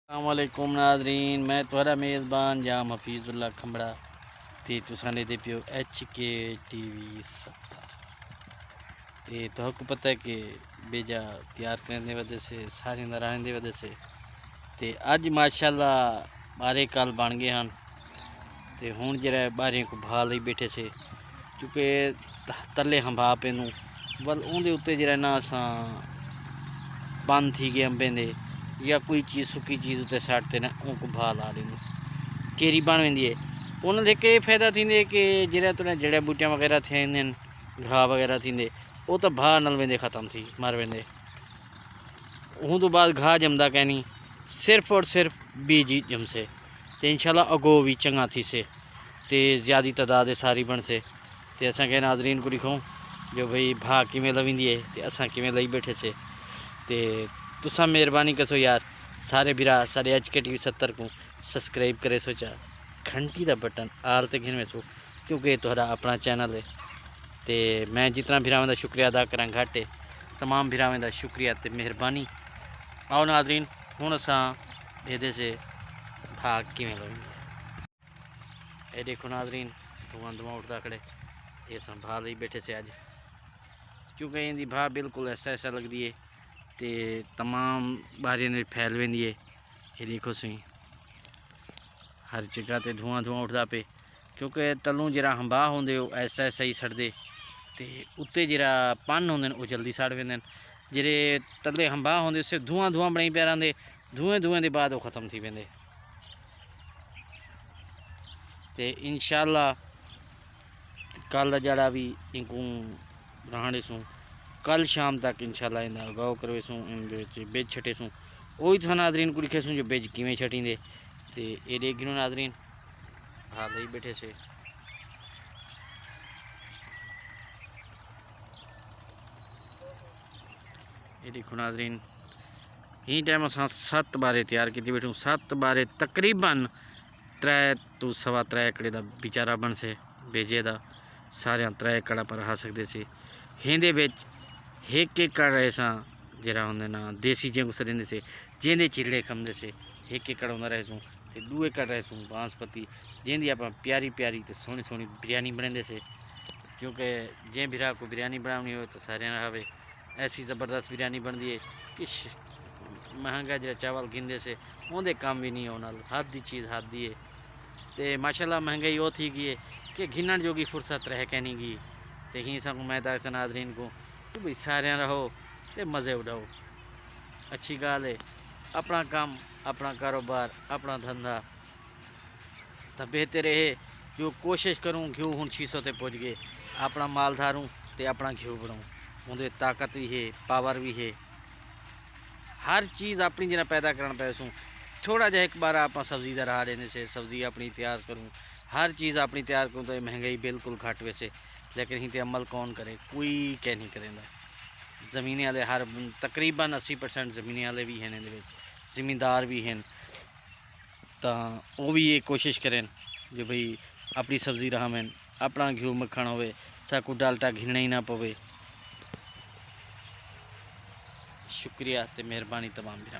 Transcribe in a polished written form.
अस्सलामुअलैकुम नाजरीन, मैं तुहारा मेज़बान जाम हफीज़ुल्लाह खंबड़ा ते तुसां दे पियो HK TV 70 ते तुहाको पता है कि बेजा तैयार करने की वजह से सारे नारायण की वजह से ते अज माशाल्लाह बारे कल बन गए हैं ते हुण जरा बारे को भा लई बैठे से क्योंकि तले हंभा पेनू वल उहदे उत्ते जरा ना असां बंद थी गए अंबे दे या कोई चीज़ सुकी चीज़ उत्ते सटते ना उनको भा ला लेंगे केरी बन वेंदी है उन्हें के फ़ायदा थींदे कि जड़ा तुने जड़िया बूटियां वगैरह थींदे घाह वगैरह थींदे वो तो भा नल वेंदे ख़त्म थी मर वेंदे उन तो बाद घाह जमदा कहनी सिर्फ और सिर्फ बीज ही जमसे तो इंशाल्लाह अगो भी चंगा थी से ते ज़्यादा तादाद सारी बन से ते असा के नाजरीन को लिखो जो भाई भा किमें लविंदी है ते असा किमें लई बैठे से ते तुसा मेहरबानी कसो यार सारे बिरा सारे HK TV 70 को सब्सक्राइब करे सोचा घंटी का बटन आल ते घिन सो क्योंकि तुहरा अपना चैनल है ते मैं जितना बिरावें का शुक्रिया अदा करा घट है तमाम बिरावें का शुक्रिया ते मेहरबानी। आओ नाजरीन हुण असां ये से भाग किवें लवेंगे ये देखो नाजरीन धुआं धुआं उठता खड़े ये असां भा लई बैठे से अज क्योंकि इनकी भा बिल्कुल ऐसा ऐसा लगती है ते तमाम बारियों में फैल वेंदी है ये देखो सही हर जगह ते धुआं धुआं उठता पे क्योंकि तलों जरा हंबा होंदे ऐसा ऐसा ही सड़ते ते उत्ते जरा पन होंदे वो जल्दी सड़ वेंदे जेरे तले हंबा होंदे उससे धुआं धुआं बनी पे रहिंदे धुएं धुएं के बाद वो ख़त्म थी वेंदे ते इंशाल्लाह कल जड़ा भी इनको रहने सूँ कल शाम तक इंशाल्लाह इन्हें अगाव करवे सूँ इन बेज छटे सूँ वही तो नाजरीन को लिखे सूँ जो बेज किमें छटींदे ते ये देख गिनो नाजरीन भा लई बैठे से ये देखो नाजरीन ही टाइम असां 7 बारे तैयार की बैठूँ 7 बारे तकरीबन 3 तो सवा 3 एकड़ का बिचारा बन से बेजे का सारे 3 एकड़ पर आ सकते से हिंदे एक एकड़ ऐसा जरा होंगे ना देसी जें कुछ रेंदे से जेंदे चिड़े खमदे से 1 एकड़ होंदा रह सूँ ते 2 एकड़ रह सूँ बांसपति जेंदी आप प्यारी प्यारी तो सोहनी सोहनी बिरयानी बनाते से क्योंकि जे बिरा को बिरयानी बनानी हो तो सारे रहे ऐसी ज़बरदस्त बिरयानी बनती है कि महंगा जरा चावल गिनते से उनके काम भी नहीं होना हद की चीज़ हद दी है तो माशाल्लाह महंगाई वो थी गई है कि घिनण जोगी फुर्सत रह के नहीं गई तो ही सब मैं तो नाजरीन को तो भाई सारे रहो तो मज़े उड़ाओ अच्छी गाल है अपना काम अपना कारोबार अपना धंधा तो बेहतर रहे जो कोशिश करूँ घ्यू हूँ 600 ते पहुँच गए अपना माल धारूँ तो अपना घ्यू बनाऊँ उनके ताकत भी है पावर भी है हर चीज़ अपनी जना पैदा करना पैसूँ थोड़ा जहा एक बार आप सब्जी का राह देने से सब्जी अपनी तैयार करूँ हर चीज़ अपनी तैयार करूँ तो महंगाई बिल्कुल घट वैसे लेकिन ही अमल कौन करे कोई कह नहीं करेंदा ज़मीने वाले हर तकरीबन 80% ज़मीने वाले भी हैं ज़मींदार भी हैं तो वो भी ये कोशिश करें जो भाई अपनी सब्जी राह में अपना घ्यू मक्खन होवे साकू डालटा घिनना ही ना पवे। शुक्रिया ते मेहरबानी तमाम भी